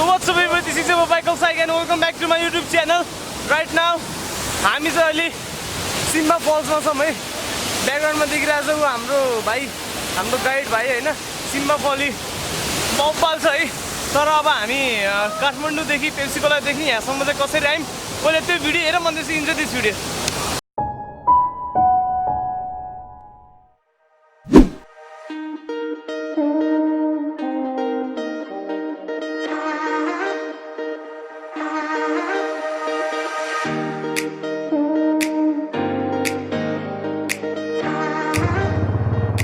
what's up everybody, this is Bikealsike and welcome back to my YouTube channel. Right now, हामी चाहिँ अहिले Simba फल्समा छौँ है। ब्याकग्राउन्डमा देखिरहेको छ हाम्रो भाइ, हाम्रो गाइड भाइ हैन, सिम्बा फली बब्बाल छ है। तर अब हामी काठमाडौँदेखि पेप्सी कोलादेखि यहाँसम्म चाहिँ कसरी आयौँ, पहिला त्यो भिडियो हेर, म त्यसै इन्जोय दिस भिडियो।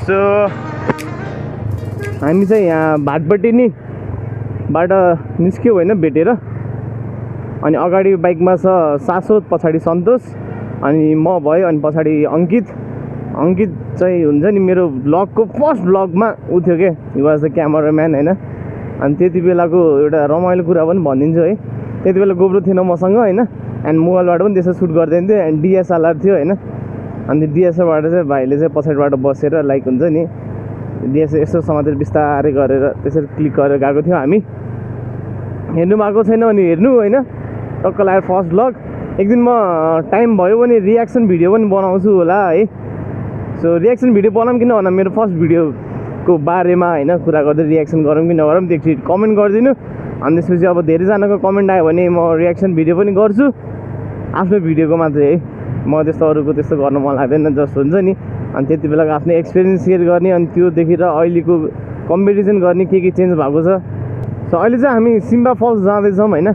सो हामी चाहिँ यहाँ भाटपट्टि नि बाट निस्क्यौँ होइन भेटेर। अनि अगाडि बाइकमा छ शाश्वत, पछाडि सन्तोष, अनि म भयो, अनि पछाडि अङ्कित चाहिँ हुन्छ नि मेरो भ्लगको फर्स्ट भ्लगमा उ थियो के, हि वाज द क्यामराम्यान होइन। अनि त्यति बेलाको एउटा रमाइलो कुरा पनि भनिदिन्छु है। त्यति बेला गोब्रो थिएन मसँग होइन, एन्ड मोबाइलबाट पनि त्यसो सुट गर्दैन थियो, एन्ड डिएसएलआर थियो होइन। अनि डिएसएलआरबाट चाहिँ भाइले चाहिँ पछाडिबाट बसेर लाइक हुन्छ नि डिएसएल यस्तो समातेर बिस्तारै गरेर त्यसरी क्लिक गरेर गएको थियो। हामी हेर्नु भएको छैन भने हेर्नु होइन, टक्क लाग्यो फर्स्ट भ्लग। एक दिन म टाइम भयो भने रियाक्सन भिडियो पनि बनाउँछु होला है। सो रियाक्सन भिडियो बनाऊँ कि नभन, मेरो फर्स्ट भिडियोको बारेमा होइन कुरा गर्दै रियाक्सन गरौँ कि नगरौँ त्यो एकचोटि कमेन्ट गरिदिनु। अनि त्यसपछि अब धेरैजनाको कमेन्ट आयो भने म रियाक्सन भिडियो पनि गर्छु, आफ्नो भिडियोको मात्रै है। म त्यस्तो अरूको त्यस्तो गर्न मन लाग्दैन, जस्ट हुन्छ नि। अनि त्यति बेलाको आफ्नो एक्सपिरियन्स सेयर गर्ने, अनि त्यो देखेर अहिलेको कम्पेरिजन गर्ने के चेन्ज भएको छ। सो अहिले चाहिँ हामी सिम्बा फल्स जाँदैछौँ होइन।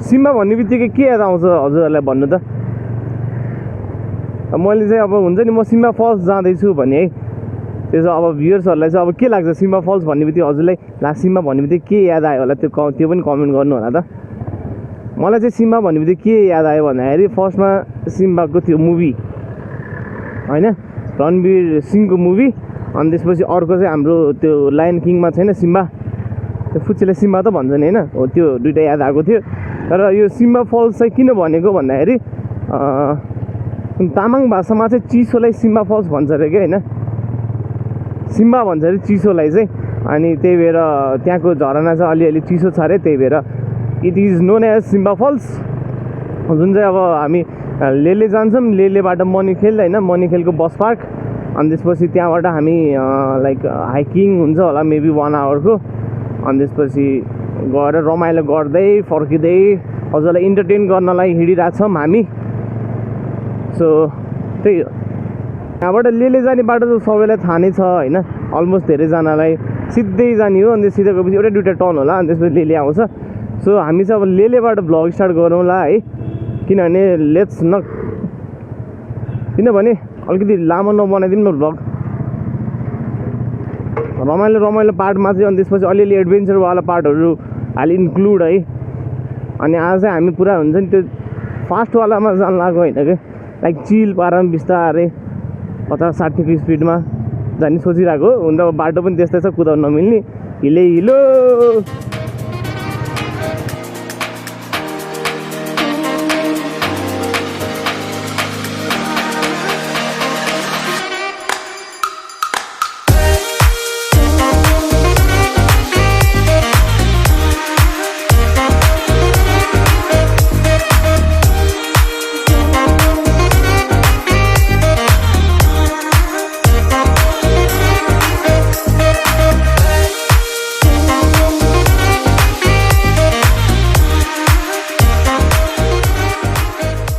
सिम्बा भन्ने बित्तिकै के याद आउँछ हजुरहरूलाई भन्नु त? मैले चाहिँ अब हुन्छ नि म सिम्बा फल्स जाँदैछु भने है, त्यसो अब भ्युअर्सहरूलाई चाहिँ अब के लाग्छ सिम्बा फल्स भन्ने बित्तिकै हजुरलाई सिम्बा भन्ने बित्तिकै के याद आयो होला, त्यो पनि कमेन्ट गर्नु होला त। मलाई चाहिँ सिम्बा भन्ने बित्तिकै के याद आयो भन्दाखेरि फर्स्टमा सिम्बाको त्यो मुभी होइन, रणवीर सिंहको मुभी। अनि त्यसपछि अर्को चाहिँ हाम्रो त्यो लायन किङमा छैन सिम्बा, त्यो फुच्चीलाई सिम्बा त भन्छ नि होइन, हो त्यो दुइटा याद आएको थियो। तर यो सिम्बा फल्स चाहिँ किन भनेको भन्दाखेरि तामाङ भाषामा चाहिँ चिसोलाई सिम्बा फल्स भन्छ अरे क्या होइन, सिम्बा भन्छ अरे चिसोलाई चाहिँ। अनि त्यही भएर त्यहाँको झरना चाहिँ अलिअलि चिसो छ अरे, त्यही भएर it is known as Simba falls. जुन चाहिँ अब हामी लेले जान्छौँ, लेलेबाट मणिखेल होइन, मणिखेलको बस पार्क। अनि त्यसपछि त्यहाँबाट हामी लाइक हाइकिङ हुन्छ होला मेबी 1 आवरको। अनि त्यसपछि गएर रमाइलो गर्दै फर्किँदै हजुरलाई इन्टरटेन गर्नलाई हिँडिरहेछौँ हामी। सो त्यही हो, यहाँबाट लेले जाने बाटो त सबैलाई थाहा नै छ होइन, अलमोस्ट धेरैजनालाई सिधै जाने हो। अनि सिधै गएपछि एउटा दुइटा टर्न होला, अनि त्यसपछि लेले आउँछ। सो हामी चाहिँ अब लेलेबाट भ्लग स्टार्ट गरौँला है, किनभने किनभने अलिकति लामो नबनाइदिउँ न भ्लग, रमाइलो पार्टमा चाहिँ। अनि त्यसपछि अलिअलि एडभेन्चरवाला पार्टहरू अलि इन्क्लुड है। अनि आज चाहिँ हामी पुरा हुन्छ नि त्यो फास्टवालामा जान लाग्यो होइन क्या, लाइक चिल पारामा बिस्तारै 50-60 स्पिडमा जाने सोचिरहेको। हुन त बाटो पनि त्यस्तै छ, कुदाउन नमिल्ने, हिलो।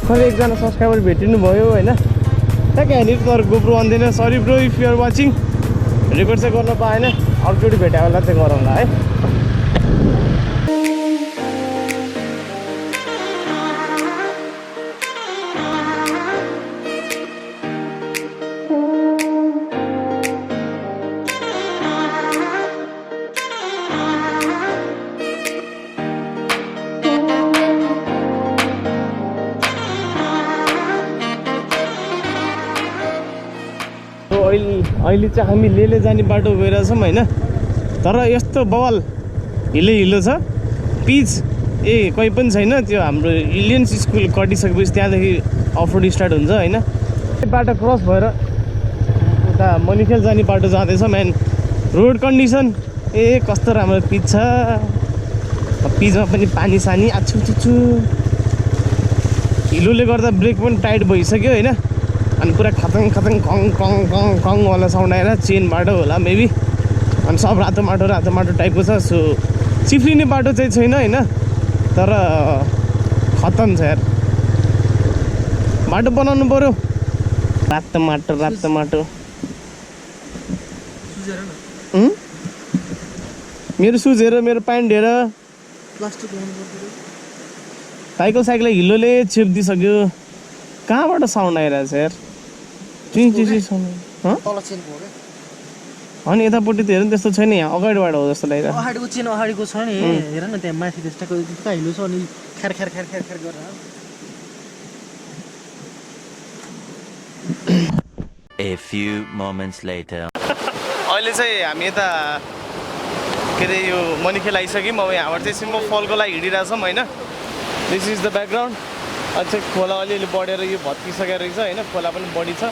खै एकजना सब्सक्राइबर भेटिनु भयो होइन, त्यहाँ कहाँनिर तर गोप्रो आउँदैन, sorry bro if you are watching. Record चाहिँ गर्न पाएन, अर्कोचोटि भेट्यो होला चाहिँ गरौँला है। अहिले चाहिँ हामी लेले जाने बाटो गइरहेछौँ होइन। तर यस्तो बवाल हिलो छ, पिच कोही पनि छैन। त्यो हाम्रो इलियन्स स्कुल कटिसकेपछि त्यहाँदेखि अफ रोड स्टार्ट हुन्छ होइन। बाटो क्रस भएर उता मणिखेल जाने बाटो जाँदैछ। म्यान रोड कन्डिसन कस्तो राम्रो पिच छ, बिचमा पनि पानी सानी आछु चुचु हिलोले गर्दा ब्रेक पनि टाइट भइसक्यो होइन अनि पुरा खतङ खतङ कङ कङ कङ कङ वाला साउन्ड आएर चेनबाट होला मेबी अनि सब रातो माटो टाइपको छ सो चिफ्लिने बाटो चाहिँ छैन होइन तर खतम छ यार बाटो बनाउनु पर्यो रातो माटो मेरो सुज हेर मेरो प्यान्ट हेर साइकल हिलोले छेप्दिसक्यो कहाँबाट साउन्ड आइरहेछ यार अनि यतापट्टि त हेर त्यस्तो छैन यहाँ अगाडिबाट हो जस्तो लागिरहेको अगाडिको चेन अगाडिको छ नि हेर न त्यहाँ माथि त्यस्तो हिलो छ अनि ख्यार गरेर A few moments later. अहिले चाहिँ हामी यता के अरे यो मनिखेल आइसक्यौँ अब यहाँबाट चाहिँ सिम्बा फलको लागि हिँडिरहेछौँ होइन दिस इज द ब्याकग्राउन्ड अझै खोला अलिअलि बढेर यो भत्किसकेको रहेछ होइन खोला पनि बढी छ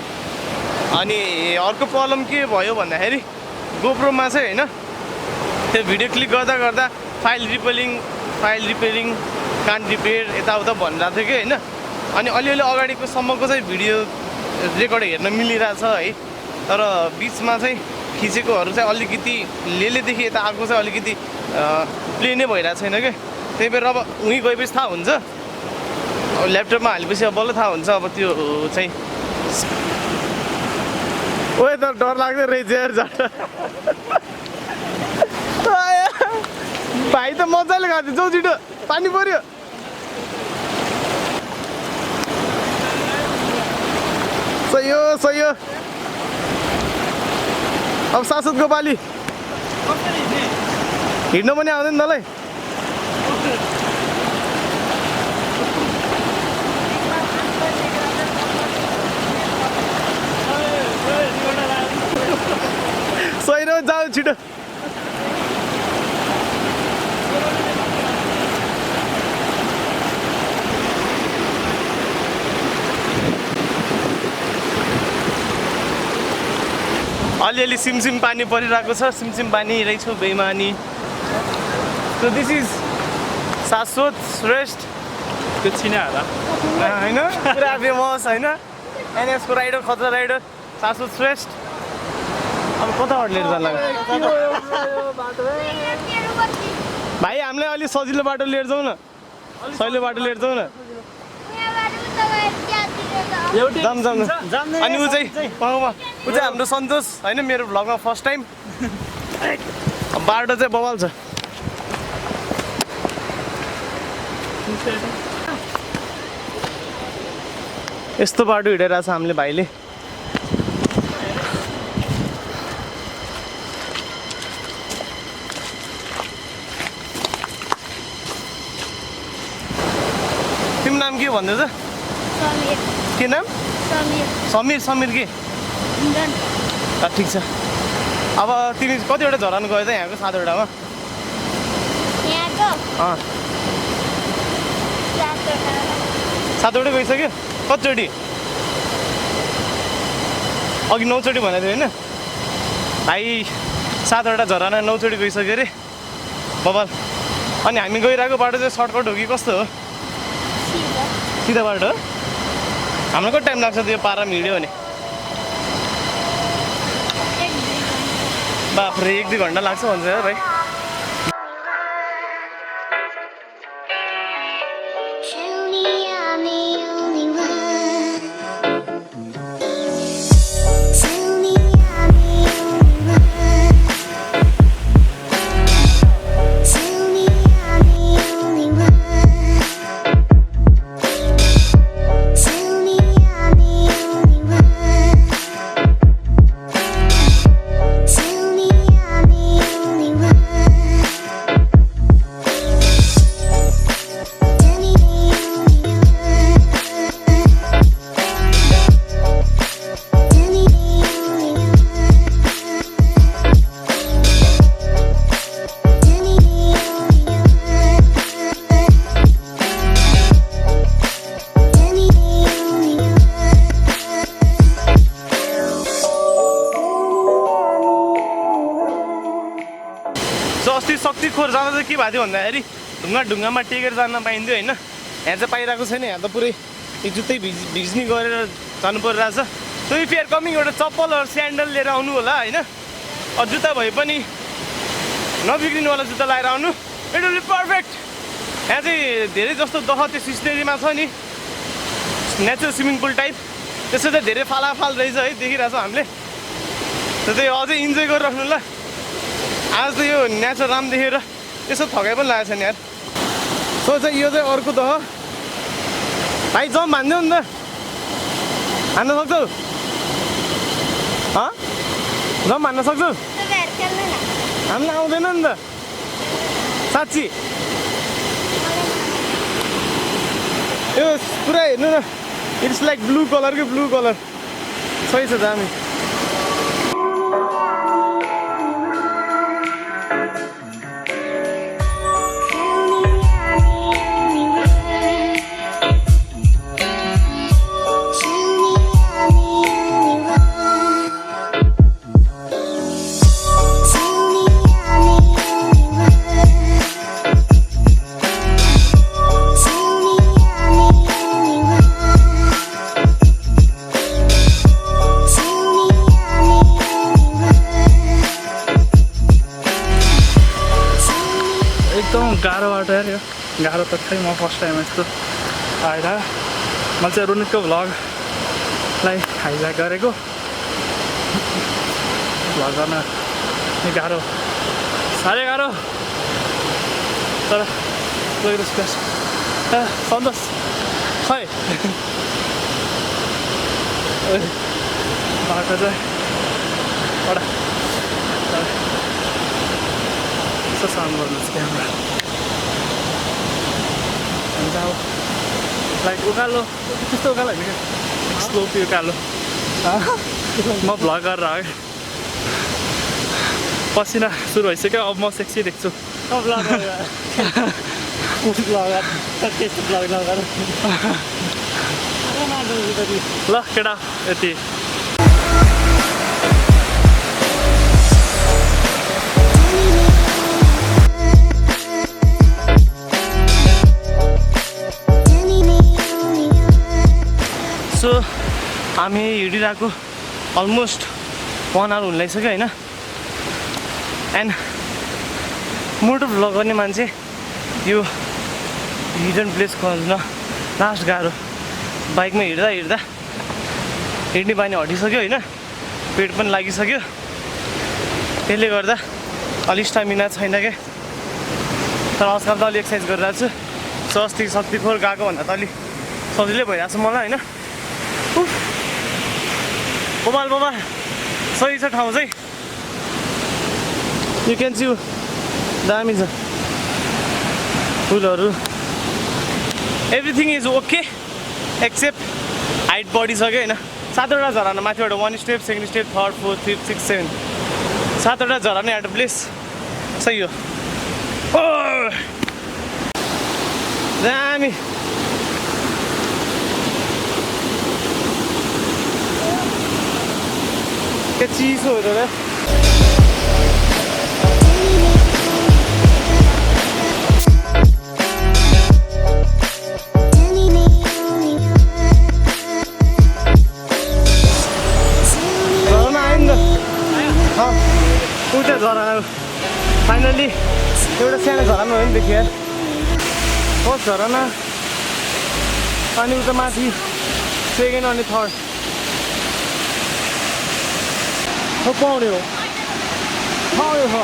अनि अर्को प्रब्लम के भयो भन्दाखेरि गोप्रोमा चाहिँ होइन त्यो भिडियो क्लिक गर्दा फाइल रिपेयरिङ कान रिपेयर यताउता भनिरहेको थियो कि होइन अनि अलिअलि अगाडिको सम्मको चाहिँ भिडियो रेकर्ड हेर्न मिलिरहेछ है तर बिचमा चाहिँ खिचेकोहरू चाहिँ अलिकति लेलेदेखि यता आएको चाहिँ अलिकति प्ले नै भइरहेको छैन कि त्यही भएर अब उहीँ गएपछि थाहा हुन्छ अब ल्यापटपमा हालेपछि अब बल्ल थाहा हुन्छ अब त्यो चाहिँ ओए त डर लाग्दै रहेछ यार झट्ट भाइ त मजाले खाँदै जाऊ छिटो पानी पर्यो सही हो अब शाश्वतको पाली हिँड्न पनि आउँदैन तँलाई सही र जाऊ छिटो अलिअलि सिमसिम पानी परिरहेको छ सिमसिम पानी रहेछ बेइमानी सो दिस इज शाश्वत श्रेष्ठ त्यो चिना होला होइन पुरा फेमस होइन एनएसको राइडर खतरा राइडर शाश्वत श्रेष्ठ अब कताबाट लिएर जानु लाग्यो भाइ हामीलाई अलिक सजिलो बाटो लिएर जाउँ न सजिलो बाटो लिएर जाउँ न जाम अनि ऊ चाहिँ हाम्रो सन्तोष होइन मेरो भ्लगमा फर्स्ट टाइम बाटो चाहिँ बवाल छ यस्तो बाटो हिँडेर छ हामीले भाइले तिम्रो नाम के भन्दैछ के नाम समीर के ठिक छ अब तिमी कतिवटा झरान गयो त यहाँको 7वटामा सातवटा गइसक्यो कतिचोटि अघि 9चोटि भनेको थियो होइन भाइ 7वटा झराना 9चोटि गइसक्यो अरे बबाल अनि हामी गइरहेको बाटो चाहिँ सर्टकट हो कि कस्तो हो सिधा बाटो हो हामीलाई कति टाइम लाग्छ त्यो पारामा हिँड्यो भने बाफ्रे 1-2 घन्टा लाग्छ भन्छ यार भाइ अस्ति शक्तिखोर जाँदा चाहिँ के भएको थियो भन्दाखेरि ढुङ्गामा टेकेर जान पाइन्थ्यो होइन, यहाँ चाहिँ पाइरहेको छैन। यहाँ त पुरै यो जुत्तै भिज्नी गरेर जानु परिरहेछ। So if you are coming एउटा चप्पल अर स्यान्डल लिएर आउनु होला होइन, जुत्ता भए पनि नबिग्रिनुवाला जुत्ता लगाएर आउनु, इट विल बी पर्फेक्ट। यहाँ चाहिँ धेरै जस्तो दह त्यो सिस्नेरीमा छ नि, नेचुरल स्विमिङ पुल टाइप, त्यसो चाहिँ धेरै फालाफाल रहेछ है, देखिरहेछौँ हामीले। त्यही अझै इन्जोय गरिराख्नु ल। आज त यो नेचर राम देखेर यसो थकाइ पनि लागेको छ नि यार। सो चाहिँ यो चाहिँ अर्को दह भाइ, जम्प हान्दियो नि त, हान्न सक्छौ? जम्प हान्न सक्छौ? हामीलाई आउँदैन नि त साँच्ची। यो पुरा हेर्नु न, इट्स लाइक ब्लू कलर कि ब्लू कलर। सही छ दामी। गाह्रो बाटो यार यो, गाह्रो त खै। म फर्स्ट टाइम यस्तो आएर मैले चाहिँ रोनितको भ्लगलाई हाइलाइट गरेको। भ्लग गर्न गाह्रो, साह्रै गाह्रो, तर सन्तोष खै बाटो चाहिँ एउटा यसो साउन्ड गर्नुहोस् क्यामेरा। अन्त अब लाइक उकालो, त्यस्तो उकालो होइन क्या, स्लोप उकालो। म भ्लग गरेर है पसिना सुरु भइसक्यो, अब म सेक्सी देख्छु। ल केटा यति। सो हामी हिँडिरहेको अलमोस्ट 1 आवर हुन लागिसक्यो होइन। एन्ड मोटो भ्लग गर्ने मान्छे यो हिडन प्लेस खोज्न लास्ट गाह्रो। बाइकमा हिँड्दा हिँड्दा हिँड्ने बानी हटिसक्यो होइन, पेट पनि लागिसक्यो। त्यसले गर्दा अलि स्टामिना छैन क्या। तर आजकल त अलि एक्सर्साइज गरिरहेको छु। सो अस्ति शक्तिखोर गएको भन्दा त अलि सजिलै भइरहेको छ मलाई होइन। बबाल बबाल सही छ ठाउँ चाहिँ, यु क्यान सी दामी छ फुलहरू, everything is okay except height बढिसक्यो होइन। 7वटा झरना माथिबाट 1 step, 2nd step, 3rd, 4th, 5th, 6th, 7th 7वटा झरना एट प्लेस सही हो। दामी क्या चिसो हो त। उता झरना फाइनली एउटा सानो झरना हो नि देखियो यार, फर्स्ट झरना, अनि उता माथि 2nd अनि 3rd। पाउने हो पाउने हो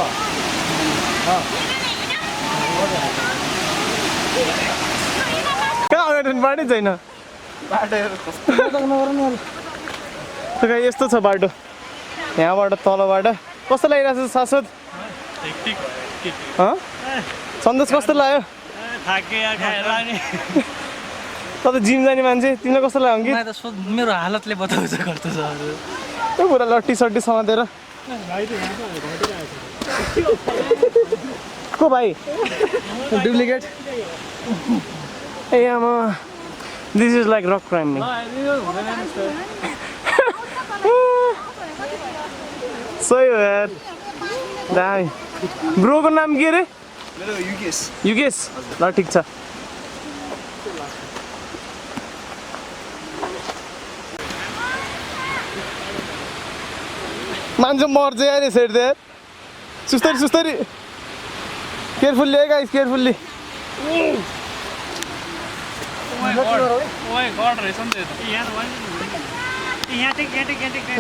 कहाँ अगाडि बाटै छैन, बाटो यस्तो छ बाटो। यहाँबाट तलबाट कस्तो लागिरहेको छ शाश्वत? सन्तोष कस्तो लाग्यो? त जिम जाने मान्छे, तिमीलाई कस्तो लाग्यो कि? मेरो हालतले बताउँछ कस्तो छ पुरा लट्टी सट्टी समातेर को भाइ डुप्लिकेट। ए आमा, this is like rock climbing. सही हो यार, दामी। ब्रोको नाम के अरे? मेरो युकेश युकेश ल ठिक छ मान्छे मर्छ यार सेट दे सुस्तरी केयरफुल्ली है गाइस केयरफुल्ली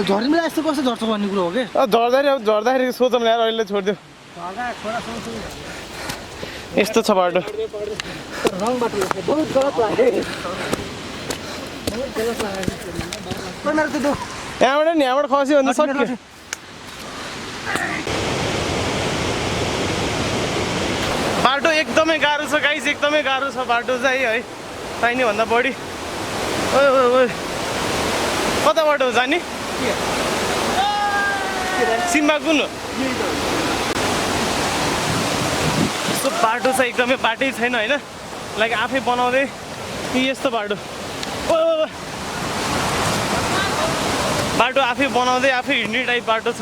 झर्ने बेला यस्तो कस्तो झर्छ भन्ने कुरो हो कि झर्दाखेरि सोचौँ यार अहिले छोडिदियो यस्तो छ बाटो यहाँबाट खस्यो भने सक्यो बाटो एकदमै गाह्रो छ गाइस एकदमै गाह्रो छ बाटो चाहिँ है चाहिने भन्दा बढी ओ कताबाट हो जाने सिम्बा कुन हो यस्तो बाटो चाहिँ एकदमै बाटै छैन होइन लाइक आफै बनाउँदै कि यस्तो बाटो बाटो आफै बनाउँदै आफै हिँड्ने टाइप बाटो छ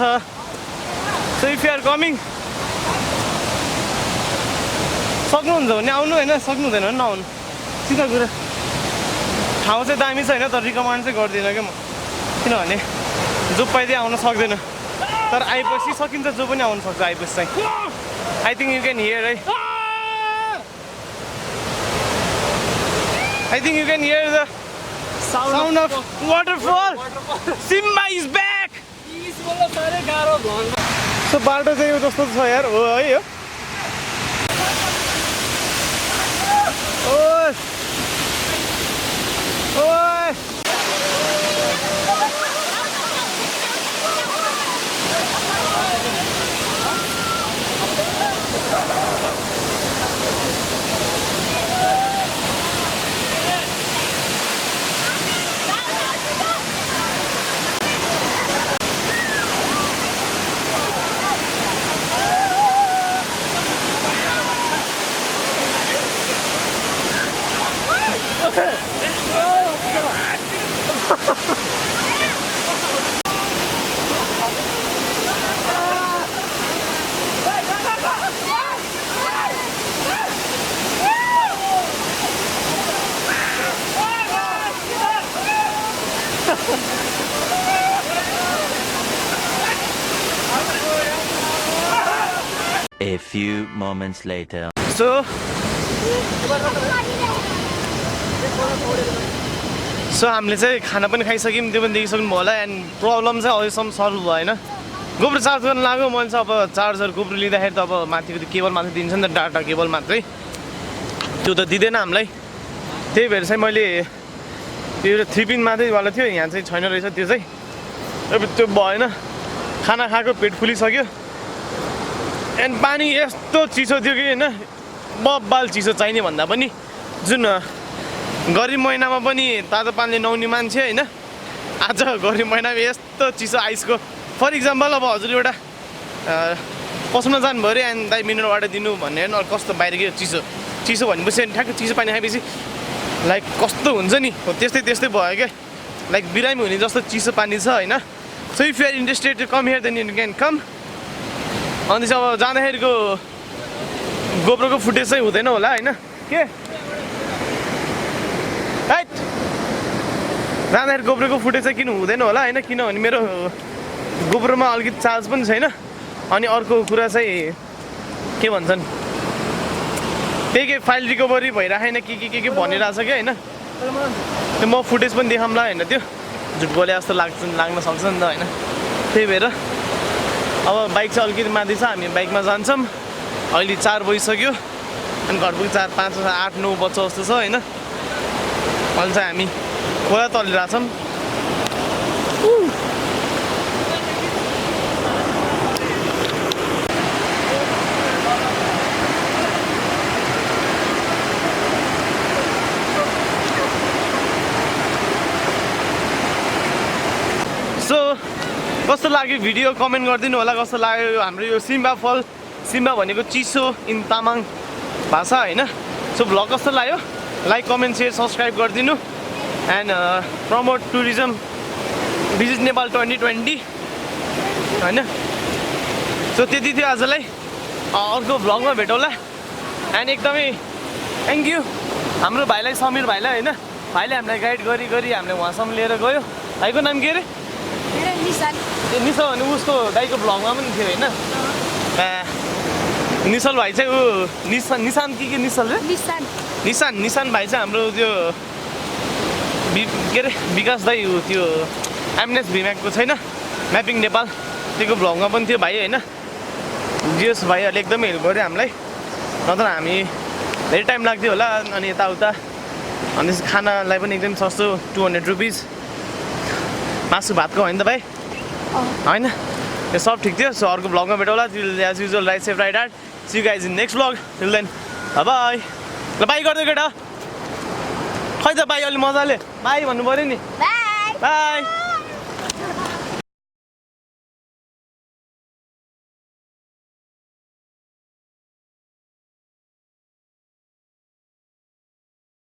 so if you are coming सक्नुहुन्छ भने आउनु होइन सक्नुहुँदैन भने नआउनु सिधा कुरा ठाउँ चाहिँ दामी छ होइन तर रिकमेन्ड चाहिँ गर्दिनँ क्या म किनभने जो पाइदिए आउन सक्दैन तर आएपछि सकिन्छ जो पनि आउनु सक्छ आएपछि चाहिँ I think you can hear है I think you can hear the sound of waterfall Simba is back so बाटो चाहिँ यो जस्तो छ यार हो है यो ओए ओए A few moments later. So हामीले चाहिँ खाना पनि खाइसक्यौँ त्यो पनि देखिसक्नु होला एन्ड प्रब्लम चाहिँ अहिलेसम्म सल्भ भएन गोब्रो चार्ज गर्न लाग्यो मैले चाहिँ अब चार्जर गोब्रो लिँदाखेरि त अब माथिको त्यो केबल मात्रै दिन्छ नि त डाटा केबल मात्रै त्यो त दिँदैन हामीलाई त्यही भएर चाहिँ मैले त्यो एउटा 3 पिन मात्रैवाला थियो यहाँ चाहिँ छैन रहेछ त्यो चाहिँ अब त्यो भएन खाना खाएको पेट फुलिसक्यो एन्ड पानी यस्तो चिसो थियो कि होइन बब्बाल चिसो चाहिने भन्दा पनि जुन गरिब महिनामा पनि तातो पानीले नुहाउने मान्छे होइन आज गरिब महिनामा यस्तो चिसो आइसको फर इक्जाम्पल अब हजुर एउटा पस्न जानुभयो अरे एन्ड दाइ मिनरल वाटर दिनु भन्ने होइन कस्तो बाहिरको चिसो चिसो भनेपछि ठ्याक्क चिसो पानी खाएपछि लाइक कस्तो हुन्छ नि हो त्यस्तै भयो क्या लाइक बिरामी हुने जस्तो चिसो पानी छ होइन so if you are interested to come here then you can come अनि चाहिँ अब जाँदाखेरिको गोब्रोको फुटेज चाहिँ हुँदैन होला होइन के राइट जाँदाखेरि गोब्रोको फुटेज चाहिँ किन हुँदैन होला होइन किनभने मेरो गोब्रोमा अलिकति चार्ज पनि छैन अनि अर्को कुरा चाहिँ के भन्छन् के फाइल रिकभरी भइरहेन के भनिरहेछ क्या होइन त्यो म फुटेज पनि देखाउँला होइन त्यो झुट बोले जस्तो लाग्न सक्छ नि त होइन त्यही भएर अब बाइक चाहिँ अलिकति माथि छ हामी बाइकमा जान्छौँ अहिले 4 बजिसक्यो अनि घर पुग्यो 4, 5, 8, 9 बज्छ जस्तो छ होइन अहिले चाहिँ हामी खोला तलिरहेछौँ सो कस्तो लाग्यो भिडियो कमेन्ट गरिदिनु होला कस्तो लाग्यो हाम्रो यो सिम्बा फल सिम्बा भनेको चिसो इन तामाङ भाषा होइन सो भ्लग कस्तो लाग्यो लाइक कमेन्ट सेयर सब्सक्राइब गरिदिनु and promote tourism visit Nepal 2020 होइन सो त्यति थियो आजलाई अर्को भ्लगमा भेटौँला एन्ड एकदमै थ्याङ्क यू हाम्रो भाइलाई, समीर भाइलाई होइन, भाइले हामीलाई गाइड गरी हामीलाई उहाँसम्म लिएर गयो। भाइको नाम के अरे? ए निशा भने उसको दाइको भ्लगमा पनि थियो होइन? निशल भाइ चाहिँ ऊ निशान के निशल रे? निशान भाइ चाहिँ हाम्रो त्यो के अरे विकास दाइ ऊ त्यो एमएनएस भिम्याकको छैन म्यापिङ नेपाल, त्योको भ्लगमा पनि थियो भाइ होइन? जियोस् भाइहरूले एकदमै हेल्प गर्यो हामीलाई, नत्र हामी धेरै टाइम लाग्थ्यो होला। अनि यताउता अनि खानालाई पनि एकदम सस्तो 200 रुपिस, मासु भातको होइन त भाइ? होइन यो सब ठिक थियो। सो अर्को भ्लगमा भेटौँला। As usual ride safe ride hard. See you guys in next vlog. Till then bye. ल बाई गरिदियो केटा, खै त बाई अलि मजाले बाई भन्नु पऱ्यो नि। बाई।